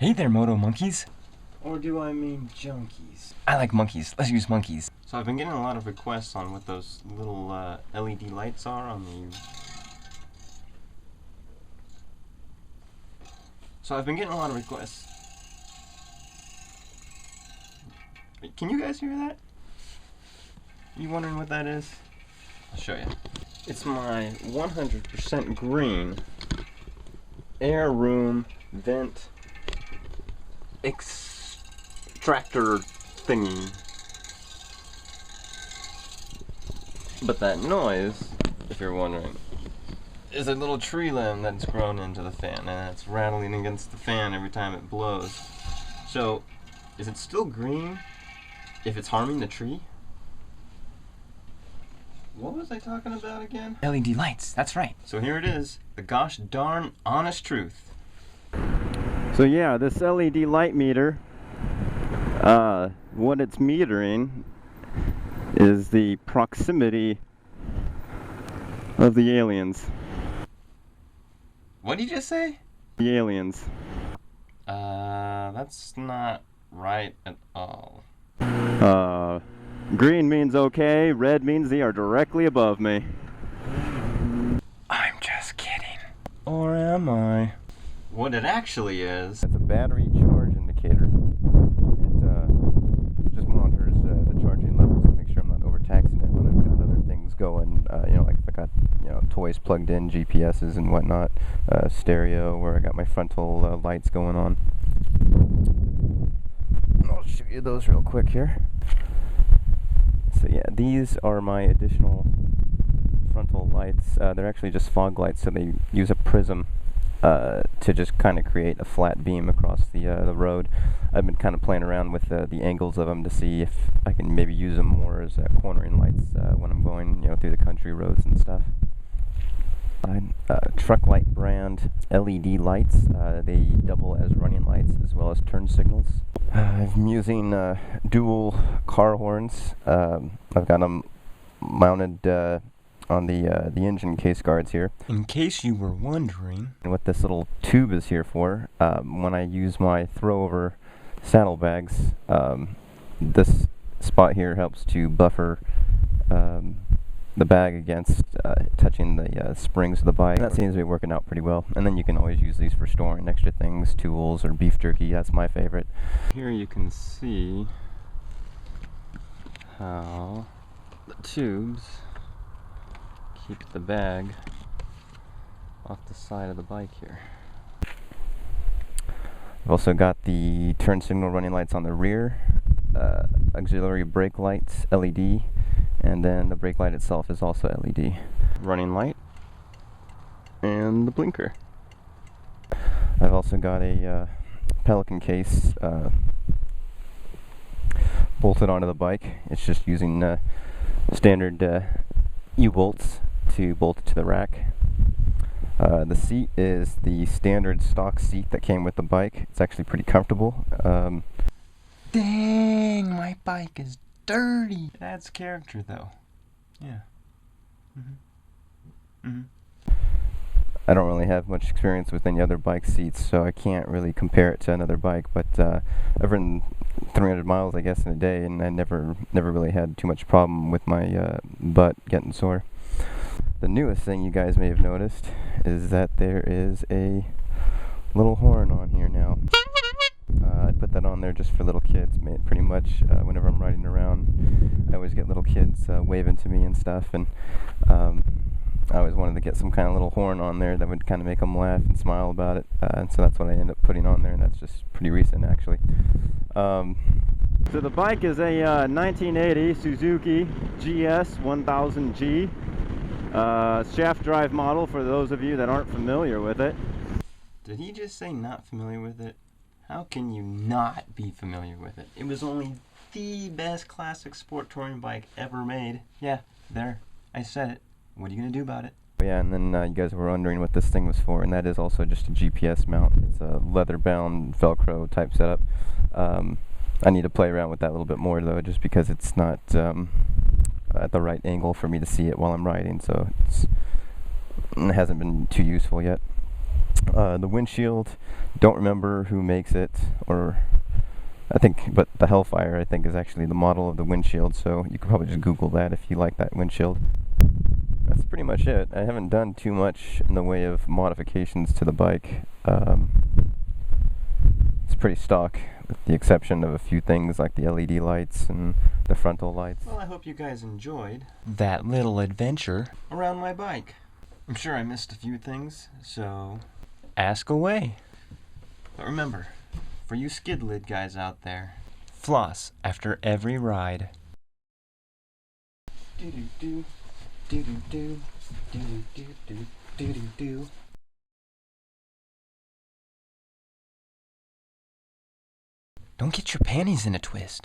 Hey there, moto monkeys. Or do I mean junkies? I like monkeys. Let's use monkeys. So I've been getting a lot of requests on what those little LED lights are on the... So I've been getting a lot of requests. Can you guys hear that? You wondering what that is? I'll show you. It's my 100% green air room vent extractor thingy. But that noise, if you're wondering, is a little tree limb that's grown into the fan, and it's rattling against the fan every time it blows. So, is it still green if it's harming the tree? What was I talking about again? LED lights, that's right. So here it is, the gosh darn honest truth. So yeah, this LED light meter, what it's metering is the proximity of the aliens. What did you just say? The aliens. That's not right at all. Green means okay, red means they are directly above me. I'm just kidding. Or am I? What it actually is... It's a battery charge indicator. It just monitors the charging levels to make sure I'm not overtaxing it when I've got other things going. Like if I got toys plugged in, GPSs and whatnot, stereo where I got my frontal lights going on. I'll show you those real quick here. So yeah, these are my additional frontal lights. They're actually just fog lights, so they use a prism to just kind of create a flat beam across the road. I've been kind of playing around with the angles of them to see if I can maybe use them more as cornering lights when I'm going through the country roads and stuff. Truck light brand LED lights. They double as running lights as well as turn signals. I'm using dual car horns. I've got them mounted on the engine case guards here. In case you were wondering. And what this little tube is here for, when I use my throw-over saddlebags, this spot here helps to buffer the bag against touching the springs of the bike. And that seems to be working out pretty well. And then you can always use these for storing extra things, tools or beef jerky. That's my favorite. Here you can see how the tubes keep the bag off the side of the bike here. I've also got the turn signal running lights on the rear, auxiliary brake lights, LED, and then the brake light itself is also LED. Running light, and the blinker. I've also got a Pelican case bolted onto the bike. It's just using standard U-bolts to bolt it to the rack. The seat is the standard stock seat that came with the bike. It's actually pretty comfortable. Dang, my bike is dirty. It adds character though. Yeah. I don't really have much experience with any other bike seats, so I can't really compare it to another bike, but I've ridden 300 miles I guess in a day, and I never really had too much problem with my butt getting sore. The newest thing you guys may have noticed is that there is a little horn on here now. I put that on there just for little kids, pretty much. Whenever I'm riding around, I always get little kids waving to me and stuff, and I always wanted to get some kind of little horn on there that would kind of make them laugh and smile about it, and so that's what I ended up putting on there, and that's just pretty recent actually. So the bike is a 1980 Suzuki GS 1000G shaft drive model for those of you that aren't familiar with it. Did he just say not familiar with it? How can you not be familiar with it? It was only the best classic sport touring bike ever made. Yeah, there, I said it. What are you gonna do about it? Yeah, and then you guys were wondering what this thing was for, and that is also just a GPS mount. It's a leather-bound Velcro type setup. I need to play around with that a little bit more though, just because it's not at the right angle for me to see it while I'm riding, so it hasn't been too useful yet. The windshield, don't remember who makes it, or but the Hellfire, I think, is actually the model of the windshield, so you could probably just Google that if you like that windshield. That's pretty much it. I haven't done too much in the way of modifications to the bike. It's pretty stock, with the exception of a few things like the LED lights and the frontal lights. Well, I hope you guys enjoyed That little adventure. around my bike. I'm sure I missed a few things, so... Ask away. But remember, for you skid lid guys out there, Floss after every ride. do-do-do, do-do-do, do-do-do, do-do-do. Don't get your panties in a twist.